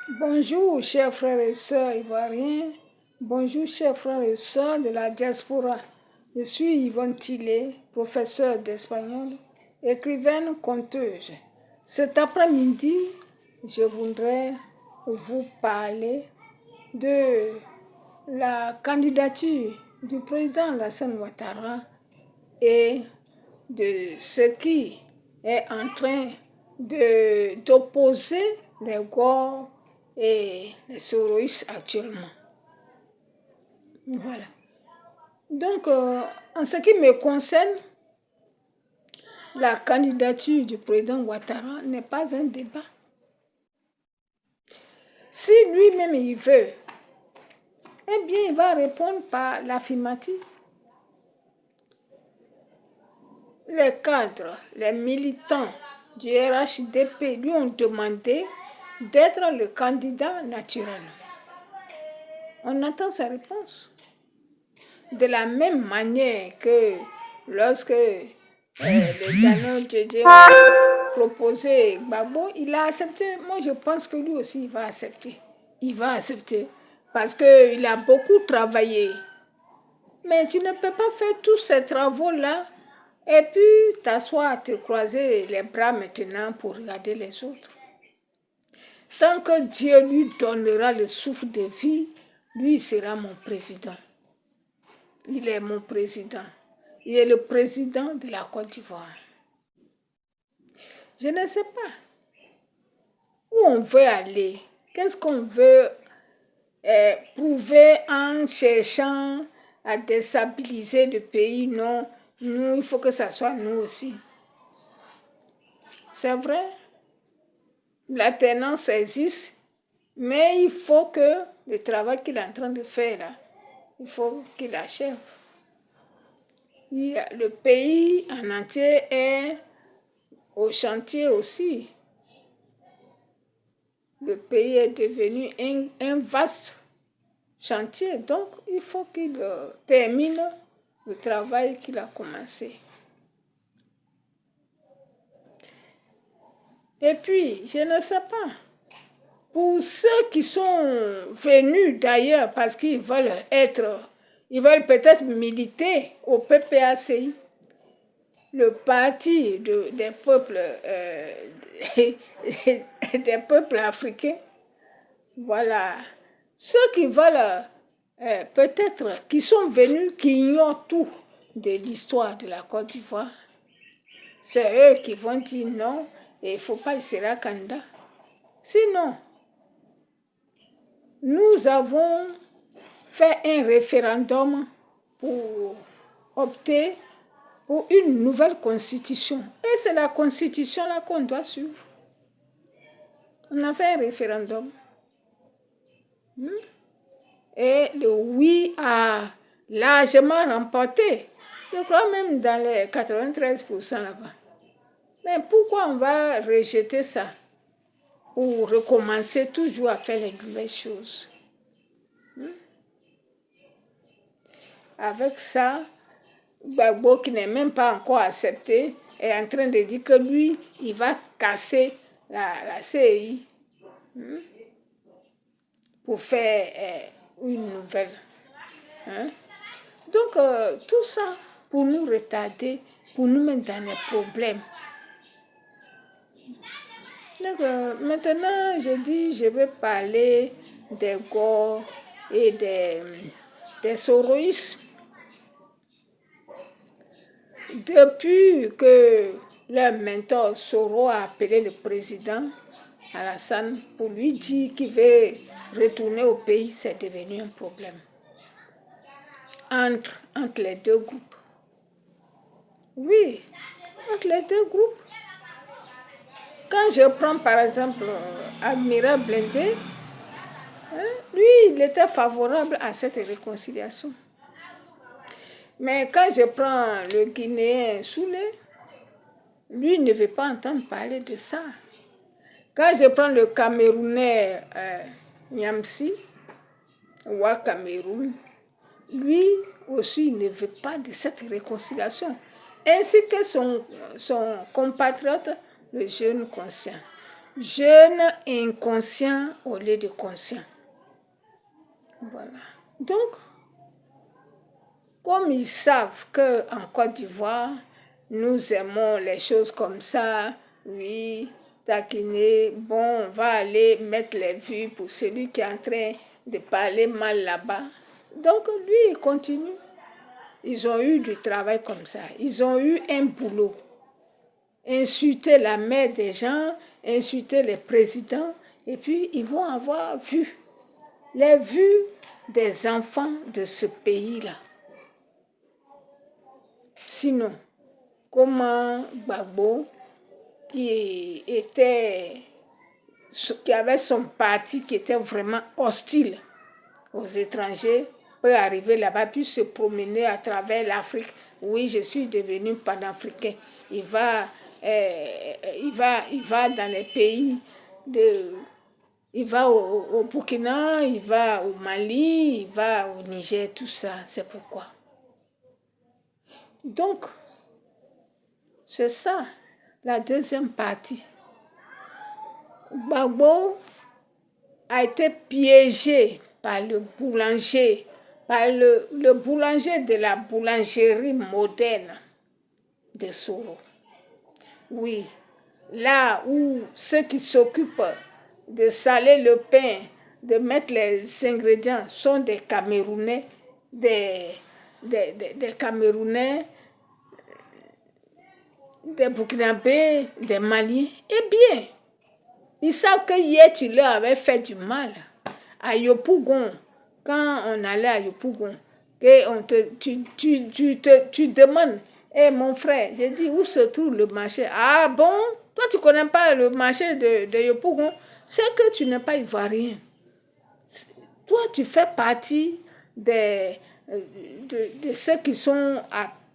Bonjour, chers frères et sœurs ivoiriens. Bonjour, chers frères et sœurs de la diaspora. Je suis Yvonne Tillet, professeure d'espagnol, écrivaine, conteuse. Cet après-midi, je voudrais vous parler de la candidature du président Alassane Ouattara et de ce qui est en train d'opposer les Gore et les Soroïs actuellement. Voilà. Donc, en ce qui me concerne, la candidature du président Ouattara n'est pas un débat. Si lui-même il veut, eh bien, il va répondre par l'affirmative. Les cadres, les militants du RHDP lui ont demandé d'être le candidat naturel. On attend sa réponse. De la même manière que lorsque le Dano Djedje a proposé Gbagbo, il a accepté. Moi, je pense que lui aussi, il va accepter. Il va accepter parce qu'il a beaucoup travaillé. Mais tu ne peux pas faire tous ces travaux-là et puis t'asseoir, te croiser les bras maintenant pour regarder les autres. Tant que Dieu lui donnera le souffle de vie, lui sera mon président. Il est mon président. Il est le président de la Côte d'Ivoire. Je ne sais pas où on veut aller. Qu'est-ce qu'on veut prouver en cherchant à déstabiliser le pays? Non, nous, il faut que ça soit nous aussi. C'est vrai, l'alternance existe, mais il faut que le travail qu'il est en train de faire là, il faut qu'il achève. Le pays en entier est au chantier aussi. Le pays est devenu un vaste chantier, donc il faut qu'il termine le travail qu'il a commencé. Et puis, je ne sais pas, pour ceux qui sont venus d'ailleurs parce qu'ils veulent peut-être militer au PPACI, le parti des peuples des peuples africains. Voilà. Ceux qui veulent peut-être, qui sont venus, qui ignorent tout de l'histoire de la Côte d'Ivoire, c'est eux qui vont dire non, et il ne faut pas, il sera candidat. Sinon, nous avons fait un référendum pour opter pour une nouvelle constitution. Et c'est la constitution là qu'on doit suivre. On a fait un référendum. Et le oui a largement remporté. Je crois même dans les 93% là-bas. Mais pourquoi on va rejeter ça? Ou recommencer toujours à faire les nouvelles choses? Avec ça, Gbagbo, qui n'est même pas encore accepté, est en train de dire que lui, il va casser la CEI pour faire une nouvelle. Donc, tout ça pour nous retarder, pour nous mettre dans les problèmes. Donc, maintenant, je vais parler des Gore et des Soroïs. Depuis que leur mentor Soro a appelé le président Alassane pour lui dire qu'il veut retourner au pays, c'est devenu un problème entre les deux groupes. Oui, entre les deux groupes. Quand je prends par exemple Admiral Blindé, lui, il était favorable à cette réconciliation. Mais quand je prends le Guinéen Soulé, lui ne veut pas entendre parler de ça. Quand je prends le Camerounais Nyamsi, Wa Cameroun, lui aussi ne veut pas de cette réconciliation. Ainsi que son compatriote, le jeune conscient. Jeune inconscient au lieu de conscient. Voilà. Donc, comme ils savent qu'en Côte d'Ivoire, nous aimons les choses comme ça, oui, taquiner, bon, on va aller mettre les vues pour celui qui est en train de parler mal là-bas. Donc, lui, il continue. Ils ont eu du travail comme ça. Ils ont eu un boulot. Insulter la mère des gens, insulter les présidents, et puis ils vont avoir vu les vues des enfants de ce pays-là. Sinon, comment Gbagbo, qui avait son parti qui était vraiment hostile aux étrangers, peut arriver là-bas, puis se promener à travers l'Afrique. Oui, je suis devenu panafricain. Il va dans les pays de... Il va au Burkina, il va au Mali, il va au Niger, tout ça. C'est pourquoi. Donc, c'est ça, la deuxième partie. Gbagbo a été piégé par le boulanger, par le boulanger de la boulangerie moderne de Soro. Oui, là où ceux qui s'occupent de saler le pain, de mettre les ingrédients sont des Camerounais, des Camerounais, des Burkinabés, des Maliens. Eh bien, ils savent que hier tu leur avais fait du mal. À Yopougon, quand on allait à Yopougon, tu demandes, hé mon frère, j'ai dit, où se trouve le marché? Ah bon? Toi, tu ne connais pas le marché de Yopougon? C'est que tu n'es pas ivoirien. Toi, tu fais partie de ceux qui sont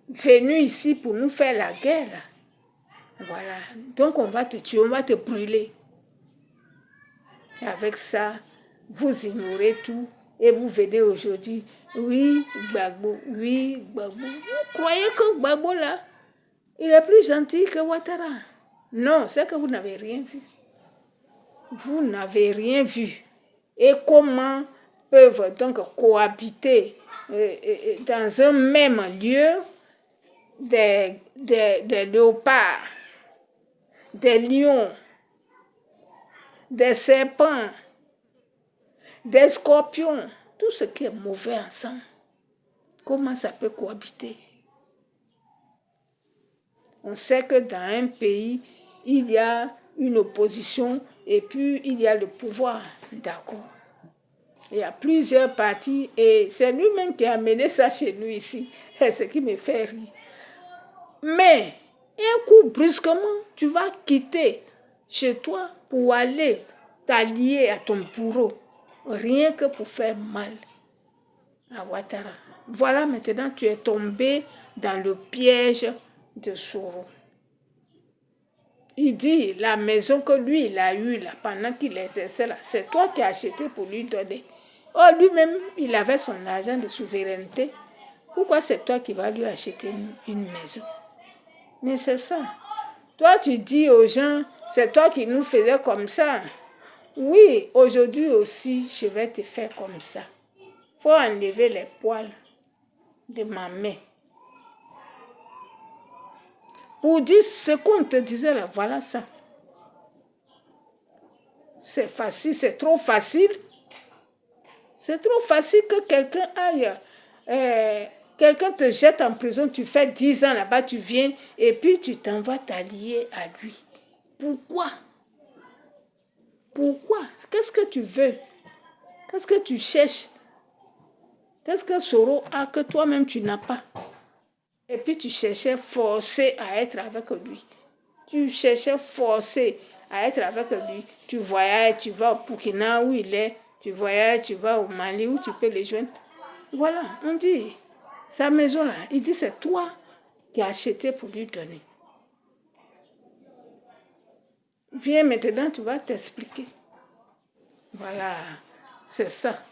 venus ici pour nous faire la guerre. Voilà. Donc, on va te tuer, on va te brûler. Et avec ça, vous ignorez tout et vous venez aujourd'hui. Oui, Gbagbo, oui, Gbagbo. Vous croyez que Gbagbo, là, il est plus gentil que Ouattara? Non, c'est que vous n'avez rien vu. Vous n'avez rien vu. Et comment peuvent donc cohabiter dans un même lieu des léopards, des lions, des serpents, des scorpions, tout ce qui est mauvais ensemble. Comment ça peut cohabiter? On sait que dans un pays, il y a une opposition et puis il y a le pouvoir. D'accord. Il y a plusieurs partis et c'est lui-même qui a amené ça chez nous ici. C'est ce qui me fait rire. Mais, un coup brusquement, tu vas quitter chez toi pour aller t'allier à ton bourreau. Rien que pour faire mal à Ouattara. Voilà, maintenant, tu es tombé dans le piège de Soro. Il dit, la maison que lui, il a eue là, pendant qu'il exerçait là, c'est toi qui as acheté pour lui donner. Oh, lui-même, il avait son argent de souveraineté. Pourquoi c'est toi qui vas lui acheter une maison? Mais c'est ça. Toi, tu dis aux gens, c'est toi qui nous faisais comme ça. Oui, aujourd'hui aussi, je vais te faire comme ça. Il faut enlever les poils de ma main. Pour dire ce qu'on te disait là, voilà ça. C'est facile, c'est trop facile. C'est trop facile que quelqu'un aille, quelqu'un te jette en prison, tu fais 10 ans là-bas, tu viens et puis tu t'en vas t'allier à lui. Pourquoi? Pourquoi? Qu'est-ce que tu veux? Qu'est-ce que tu cherches? Qu'est-ce que Soro a que toi-même tu n'as pas? Et puis tu cherchais forcer à être avec lui. Tu cherchais forcer à être avec lui. Tu voyages, tu vas au Burkina où il est. Tu voyages, tu vas au Mali où tu peux les joindre. Voilà, on dit, sa maison-là, il dit c'est toi qui as acheté pour lui donner. Viens maintenant, tu vas t'expliquer. Voilà, c'est ça.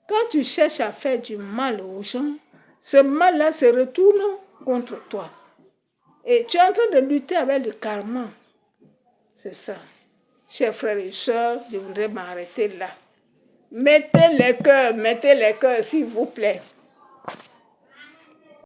Quand tu cherches à faire du mal aux gens, ce mal-là se retourne contre toi. Et tu es en train de lutter avec le karma. C'est ça. Chers frères et sœurs, je voudrais m'arrêter là. Mettez les cœurs, s'il vous plaît.